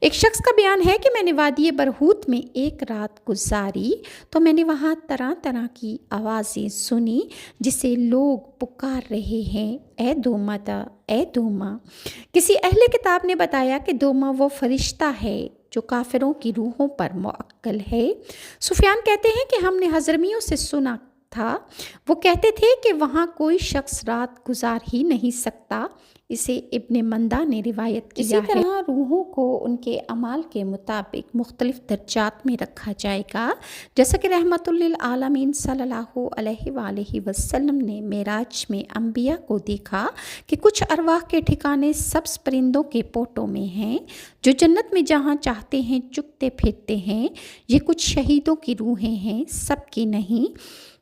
ایک شخص کا بیان ہے کہ میں نے وادی برہوت میں ایک رات گزاری تو میں نے وہاں طرح طرح کی آوازیں سنی جسے لوگ پکار رہے ہیں، اے دومتا، اے دوما۔ کسی اہل کتاب نے بتایا کہ دوما وہ فرشتہ ہے جو کافروں کی روحوں پر موکل ہے۔ سفیان کہتے ہیں کہ ہم نے حضرمیوں سے سنا تھا، وہ کہتے تھے کہ وہاں کوئی شخص رات گزار ہی نہیں سکتا۔ اسے ابن مندہ نے روایت کیا ہے۔ اسی طرح روحوں کو ان کے اعمال کے مطابق مختلف درجات میں رکھا جائے گا، جیسا کہ رحمت للعالمین صلی اللہ علیہ وآلہ وسلم نے معراج میں انبیاء کو دیکھا کہ کچھ ارواح کے ٹھکانے سبز پرندوں کے پوٹوں میں ہیں جو جنت میں جہاں چاہتے ہیں چگتے پھرتے ہیں۔ یہ کچھ شہیدوں کی روحیں ہیں، سب کی نہیں،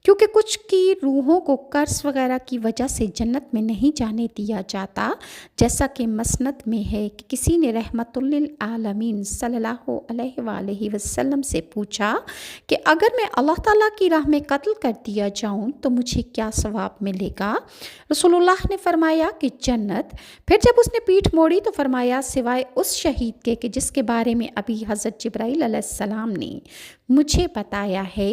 کیونکہ کچھ کی روحوں کو قرض وغیرہ کی وجہ سے جنت میں نہیں جانے دیا جاتا، جیسا کہ مسند میں ہے کہ کسی نے رحمت للعالمین صلی اللہ علیہ وآلہ وسلم سے پوچھا کہ اگر میں اللہ تعالیٰ کی راہ میں قتل کر دیا جاؤں تو مجھے کیا ثواب ملے گا؟ رسول اللہ نے فرمایا کہ جنت۔ پھر جب اس نے پیٹھ موڑی تو فرمایا سوائے اس شہید کے کہ جس کے بارے میں ابھی حضرت جبرائیل علیہ السلام نے مجھے بتایا ہے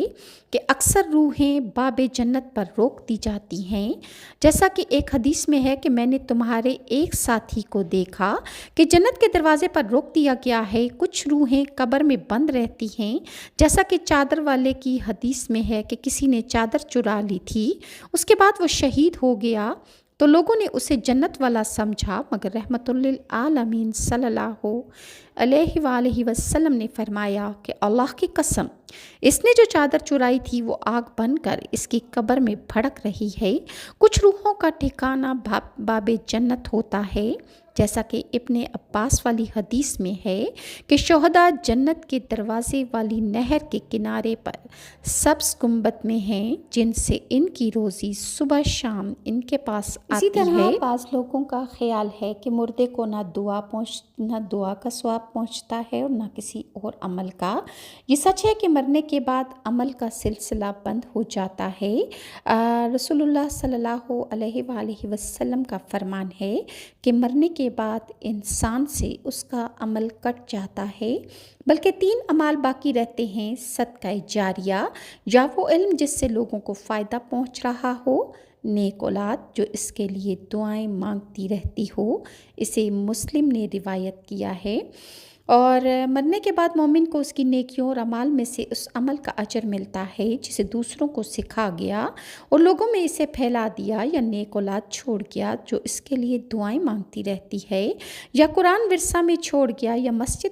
کہ اکثر روحیں باب جنت پر روک دی جاتی ہیں، جیسا کہ ایک حدیث میں ہے کہ میں نے تمہارے ایک ساتھی کو دیکھا کہ جنت کے دروازے پر روک دیا گیا ہے، کچھ روحیں قبر میں بند رہتی ہیں، جیسا کہ چادر والے کی حدیث میں ہے کہ کسی نے چادر چرا لی تھی، اس کے بعد وہ شہید ہو گیا تو لوگوں نے اسے جنت والا سمجھا، مگر رحمت للعالمین صلی اللہ علیہ وآلہ وسلم نے فرمایا کہ اللہ کی قسم، اس نے جو چادر چرائی تھی وہ آگ بن کر اس کی قبر میں بھڑک رہی ہے۔ کچھ روحوں کا ٹھکانہ باب جنت ہوتا ہے، جیسا کہ ابن عباس والی حدیث میں ہے کہ شہداء جنت کے دروازے والی نہر کے کنارے پر سبز گنبد میں ہیں، جن سے ان کی روزی صبح شام ان کے پاس آتی ہے۔ اسی طرح بعض لوگوں کا خیال ہے کہ مردے کو نہ دعا کا ثواب پہنچتا ہے اور نہ کسی اور عمل کا۔ یہ سچ ہے کہ مرنے کے بعد عمل کا سلسلہ بند ہو جاتا ہے۔ رسول اللہ صلی اللہ علیہ وآلہ وسلم کا فرمان ہے کہ مرنے کے بعد انسان سے اس کا عمل کٹ جاتا ہے، بلکہ 3 اعمال باقی رہتے ہیں: صدقہ جاریہ، یا وہ علم جس سے لوگوں کو فائدہ پہنچ رہا ہو، نیک اولاد جو اس کے لیے دعائیں مانگتی رہتی ہو۔ اسے مسلم نے روایت کیا ہے۔ اور مرنے کے بعد مومن کو اس کی نیکیوں اور اعمال میں سے اس عمل کا اجر ملتا ہے جسے دوسروں کو سکھا گیا اور لوگوں میں اسے پھیلا دیا، یا نیک اولاد چھوڑ گیا جو اس کے لیے دعائیں مانگتی رہتی ہے، یا قرآن ورثہ میں چھوڑ گیا، یا مسجد